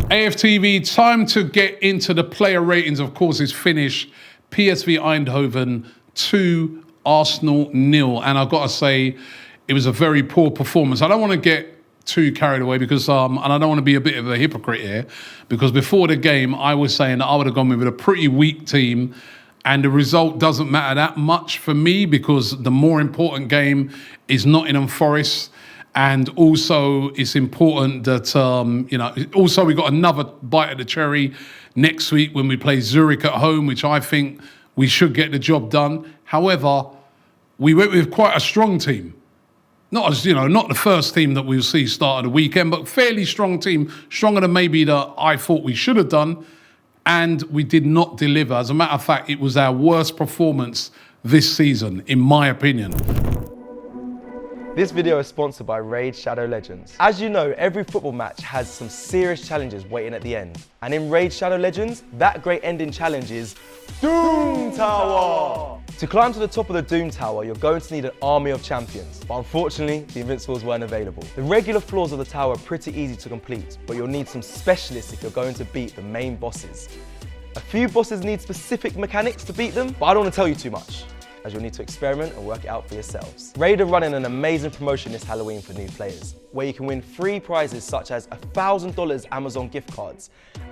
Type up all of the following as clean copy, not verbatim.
AFTV, time to get into the player ratings. Of course, it's finished. PSV Eindhoven 2, Arsenal 0. And I've got to say, it was a very poor performance. I don't want to get too carried away because, and I don't want to be a bit of a hypocrite here, because before the game, I was saying that I would have gone with a pretty weak team, and the result doesn't matter that much for me because the more important game is Nottingham Forest. And also, it's important that, also we got another bite of the cherry next week when we play Zurich at home, which I think we should get the job done. However, we went with quite a strong team. Not the first team that we'll see start of the weekend, but fairly strong team, stronger than maybe that I thought we should have done. And we did not deliver. As a matter of fact, it was our worst performance this season, in my opinion. This video is sponsored by Raid Shadow Legends. As you know, every football match has some serious challenges waiting at the end. And in Raid Shadow Legends, that great ending challenge is Doom Tower! To climb to the top of the Doom Tower, you're going to need an army of champions. But unfortunately, the Invincibles weren't available. The regular floors of the tower are pretty easy to complete, but you'll need some specialists if you're going to beat the main bosses. A few bosses need specific mechanics to beat them, but I don't want to tell you too much, as you'll need to experiment and work it out for yourselves. Raid are running an amazing promotion this Halloween for new players, where you can win free prizes such as $1,000 Amazon gift cards,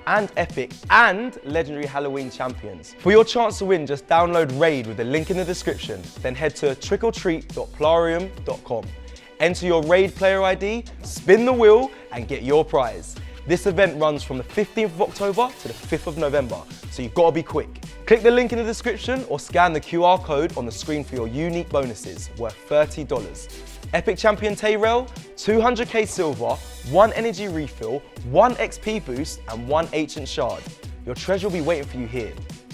and epic and legendary Halloween champions. For your chance to win, just download Raid with the link in the description, then head to trickortreat.plarium.com. Enter your Raid player ID, spin the wheel, and get your prize. This event runs from the 15th of October to the 5th of November, so you've got to be quick. Click the link in the description or scan the QR code on the screen for your unique bonuses worth $30. Epic Champion Tayrail, 200k silver, 1 energy refill, 1 XP boost, and 1 ancient shard. Your treasure will be waiting for you here.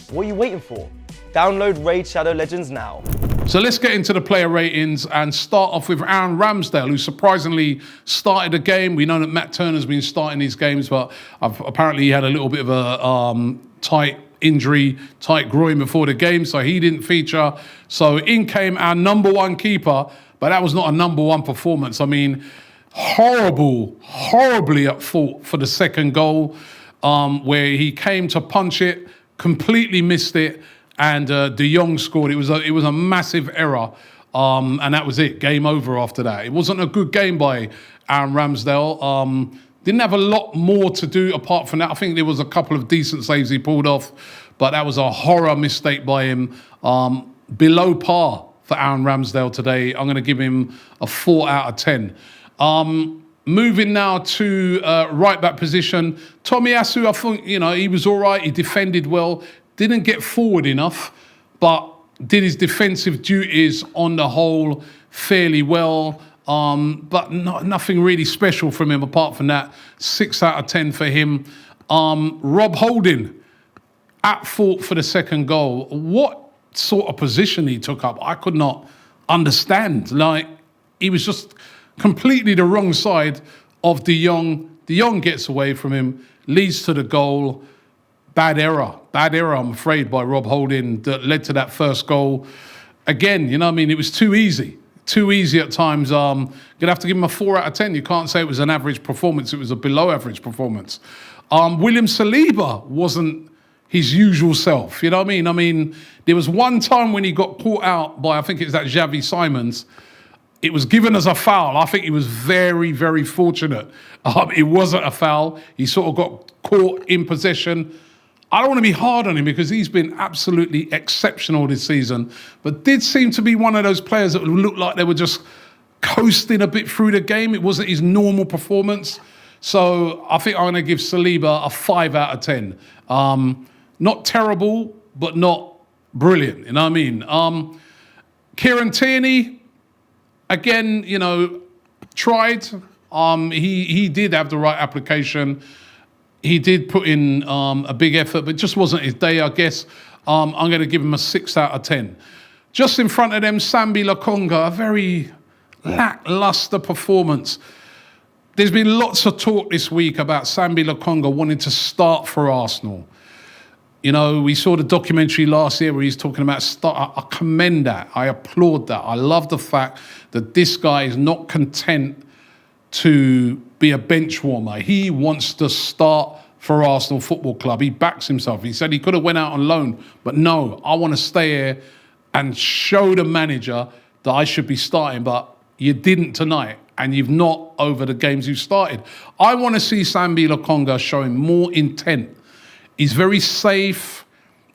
What are you waiting for? Download Raid Shadow Legends now. So let's get into the player ratings and start off with Aaron Ramsdale, who surprisingly started the game. We know that Matt Turner's been starting these games, but apparently he had a little bit of a tight injury, tight groin before the game, so he didn't feature. So in came our #1 keeper, but that was not a #1 performance. I mean, horribly at fault for the second goal, where he came to punch it, completely missed it, and De Jong scored. It was a massive error, and that was it. Game over after that. It wasn't a good game by Aaron Ramsdale. Didn't have a lot more to do apart from that. I think there was a couple of decent saves he pulled off, but that was a horror mistake by him. Below par for Aaron Ramsdale today. I'm going to give him a 4 out of 10. Moving now to right back position. Tomiyasu, I think, he was all right. He defended well. Didn't get forward enough, but did his defensive duties on the whole fairly well. But nothing really special from him apart from that. 6 out of 10 for him. Rob Holding at fault for the second goal. What sort of position he took up, I could not understand. Like, he was just completely the wrong side of De Jong. De Jong gets away from him, leads to the goal. Bad error, I'm afraid, by Rob Holding that led to that first goal. Again, it was too easy. Too easy at times. Gonna have to give him a 4 out of 10. You can't say it was an average performance. It was a below average performance. William Saliba wasn't his usual self. You know what I mean? There was one time when he got caught out by, I think it was that Xavi Simons. It was given as a foul. I think he was very, very fortunate. It wasn't a foul. He sort of got caught in possession. I don't want to be hard on him because he's been absolutely exceptional this season, but did seem to be one of those players that looked like they were just coasting a bit through the game. It wasn't his normal performance. So I think I'm going to give Saliba a 5 out of 10. Not terrible, but not brilliant. You know what I mean? Kieran Tierney, again, tried. He did have the right application. He did put in a big effort, but it just wasn't his day, I guess. I'm going to give him a 6 out of 10. Just in front of them, Sambi Lokonga, a very lackluster performance. There's been lots of talk this week about Sambi Lokonga wanting to start for Arsenal. We saw the documentary last year where he's talking about start. I commend that. I applaud that. I love the fact that this guy is not content to be a bench warmer. He wants to start for Arsenal Football Club. He backs himself. He said he could have went out on loan, but no, I want to stay here and show the manager that I should be starting, but you didn't tonight, and you've not over the games you started. I want to see Sambi Lokonga showing more intent. He's very safe.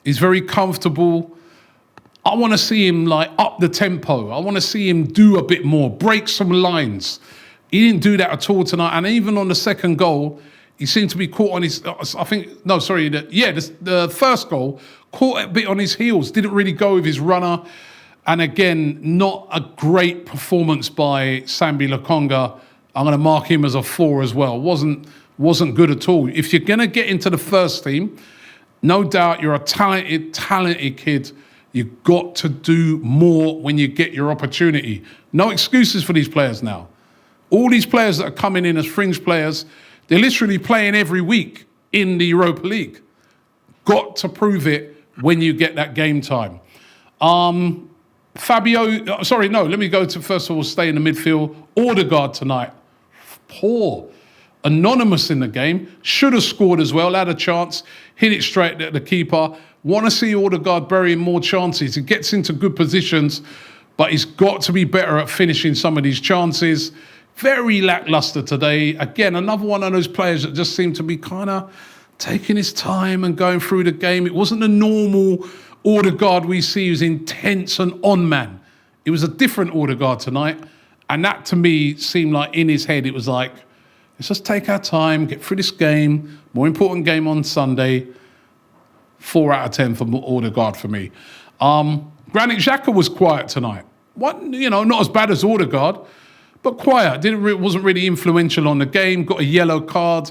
He's very comfortable. I want to see him like up the tempo. I want to see him do a bit more, break some lines. He didn't do that at all tonight. And even on the second goal, he seemed to be caught on his, the first goal, caught a bit on his heels, didn't really go with his runner. And again, not a great performance by Sambi Lokonga. I'm going to mark him as a 4 as well. Wasn't good at all. If you're going to get into the first team, no doubt you're a talented kid. You've got to do more when you get your opportunity. No excuses for these players now. All these players that are coming in as fringe players, they're literally playing every week in the Europa League. Got to prove it when you get that game time. Let me go to, first of all, stay in the midfield. Odegaard tonight, poor. Anonymous in the game, should have scored as well, had a chance, hit it straight at the keeper. Want to see Odegaard burying more chances. He gets into good positions, but he's got to be better at finishing some of these chances. Very lackluster today. Again, another one of those players that just seemed to be kind of taking his time and going through the game. It wasn't the normal Odegaard we see who's intense and on-man. It was a different Odegaard tonight, and that to me seemed like in his head it was like, let's just take our time, get through this game. More important game on Sunday. 4 out of 10 for Odegaard for me. Granit Xhaka was quiet tonight. Not as bad as Odegaard, but quiet. Wasn't really influential on the game. Got a yellow card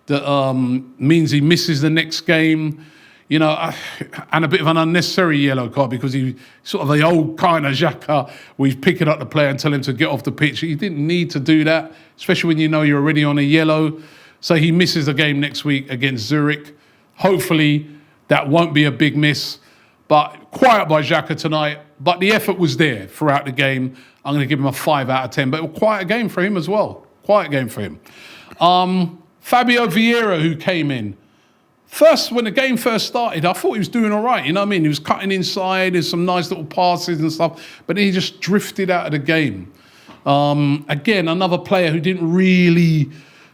that means he misses the next game. And a bit of an unnecessary yellow card because he sort of the old kind of Xhaka where he's picking up the player and telling him to get off the pitch. He didn't need to do that, especially when you know you're already on a yellow. So he misses the game next week against Zurich. Hopefully that won't be a big miss. But quiet by Xhaka tonight. But the effort was there throughout the game. I'm going to give him a 5 out of 10. But a quiet game for him as well. Quiet game for him. Fabio Vieira, who came in. First, when the game first started, I thought he was doing all right. You know what I mean? He was cutting inside. There's some nice little passes and stuff. But then he just drifted out of the game. Again, another player who didn't really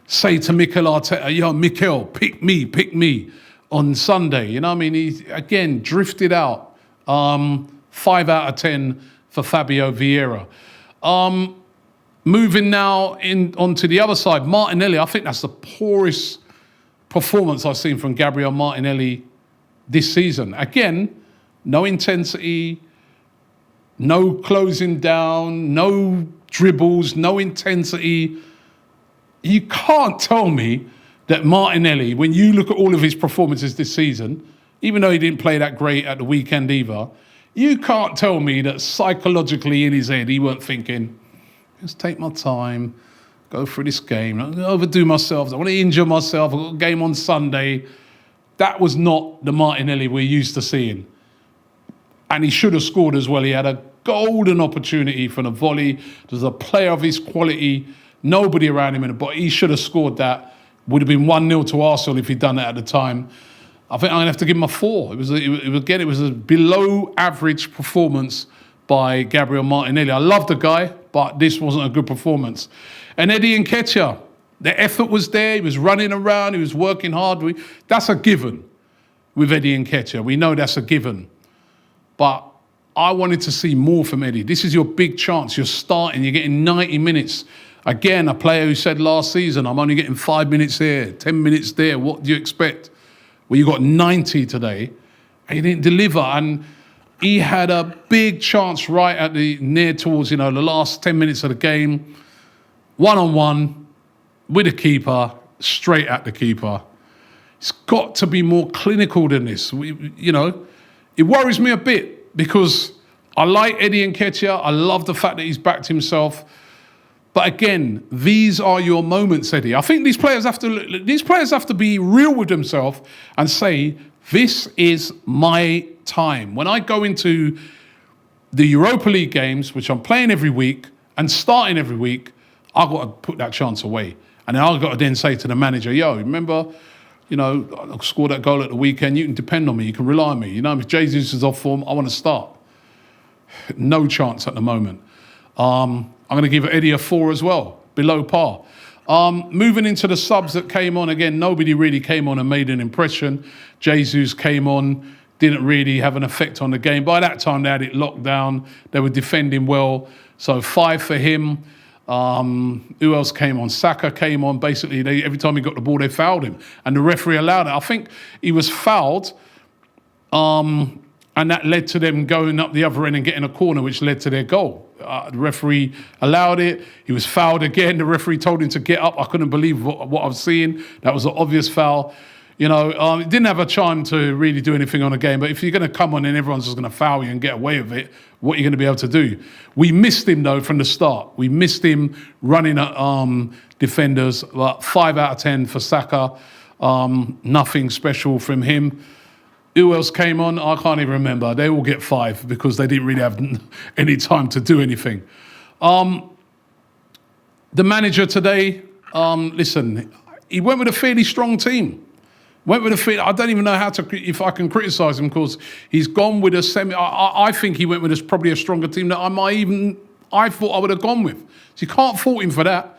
say to Mikel Arteta, yo, Mikel, pick me on Sunday. You know what I mean? He, again, drifted out. 5 out of 10 for Fabio Vieira. Moving now onto the other side, Martinelli. I think that's the poorest performance I've seen from Gabriel Martinelli this season. Again, no intensity, no closing down, no dribbles, no intensity. You can't tell me that Martinelli, when you look at all of his performances this season, even though he didn't play that great at the weekend either, you can't tell me that psychologically in his head he weren't thinking, just take my time, go through this game, I don't overdo myself, I want to injure myself, I've got a game on Sunday. That was not the Martinelli we're used to seeing. And he should have scored as well. He had a golden opportunity from a volley. There's a player of his quality, nobody around him, but he should have scored that. Would have been 1-0 to Arsenal if he'd done that at the time. I think I'm going to have to give him a 4. It was a below average performance by Gabriel Martinelli. I love the guy, but this wasn't a good performance. And Eddie Nketiah, the effort was there. He was running around. He was working hard. That's a given with Eddie Nketiah. We know that's a given. But I wanted to see more from Eddie. This is your big chance. You're starting. You're getting 90 minutes. Again, a player who said last season, I'm only getting 5 minutes here, 10 minutes there. What do you expect? Well, you got 90 today, and you didn't deliver. And he had a big chance right at near towards, the last 10 minutes of the game. 1-on-1 with the keeper, straight at the keeper. It's got to be more clinical than this. It worries me a bit because I like Eddie Nketiah. I love the fact that he's backed himself. But again, these are your moments, Eddie. I think these players have to be real with themselves and say, this is my time. When I go into the Europa League games, which I'm playing every week and starting every week, I've got to put that chance away. And I've got to then say to the manager, yo, remember, you know, I scored that goal at the weekend. You can depend on me. You can rely on me. You know, if Jesus is off form, I want to start. No chance at the moment. I'm going to give Eddie a 4 as well, below par. Moving into the subs that came on, again, nobody really came on and made an impression. Jesus came on, didn't really have an effect on the game. By that time, they had it locked down. They were defending well. So 5 for him. Who else came on? Saka came on. Basically, every time he got the ball, they fouled him. And the referee allowed it. I think he was fouled, and that led to them going up the other end and getting a corner, which led to their goal. The referee allowed it. He was fouled again. The referee told him to get up. I couldn't believe what I was seeing. That was an obvious foul. You know, it didn't have a time to really do anything on the game. But if you're going to come on and everyone's just going to foul you and get away with it, what are you going to be able to do? We missed him, though, from the start. We missed him running at defenders. 5 out of 10 for Saka. Nothing special from him. Who else came on? I can't even remember. They all get 5 because they didn't really have any time to do anything. The manager today, listen, he went with a fairly strong team. I don't even know if I can criticise him because he's gone with a I think he went with probably a stronger team that I thought I would have gone with. So you can't fault him for that.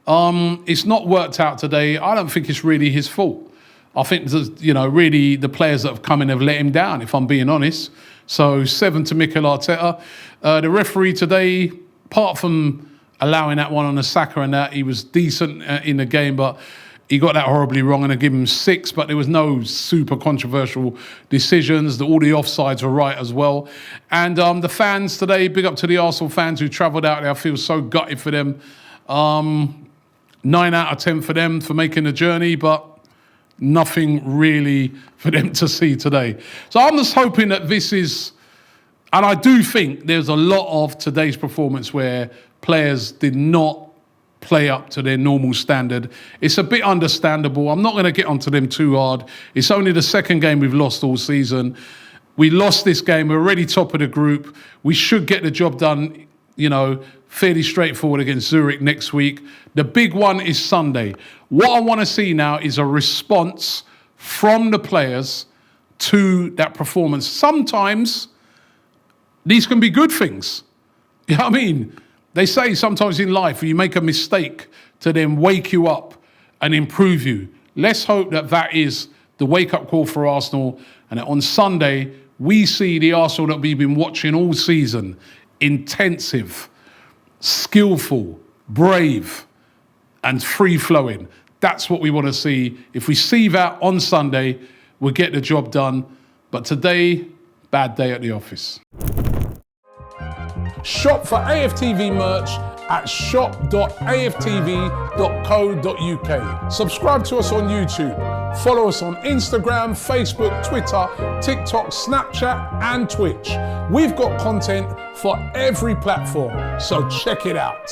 It's not worked out today. I don't think it's really his fault. I think, you know, really the players that have come in have let him down, if I'm being honest. So 7 to Mikel Arteta. The referee today, apart from allowing that one on the Saka and that, he was decent in the game, but he got that horribly wrong and I give him 6, but there was no super controversial decisions. All the offsides were right as well. And the fans today, big up to the Arsenal fans who travelled out there. I feel so gutted for them. 9 out of 10 for them for making the journey, but nothing really for them to see today. So I'm just hoping that this is, and I do think there's a lot of today's performance where players did not play up to their normal standard. It's a bit understandable. I'm not going to get onto them too hard. It's only the second game we've lost all season. We lost this game. We're already top of the group. We should get the job done, you know, fairly straightforward against Zurich next week. The big one is Sunday. What I want to see now is a response from the players to that performance. Sometimes these can be good things. You know what I mean? They say sometimes in life you make a mistake to then wake you up and improve you. Let's hope that that is the wake-up call for Arsenal and that on Sunday we see the Arsenal that we've been watching all season. Intensive, skillful, brave, and free-flowing. That's what we want to see. If we see that on Sunday, we'll get the job done. But today, bad day at the office. Shop for AFTV merch at shop.aftv.co.uk. Subscribe to us on YouTube. Follow us on Instagram, Facebook, Twitter, TikTok, Snapchat, and Twitch. We've got content for every platform, so check it out.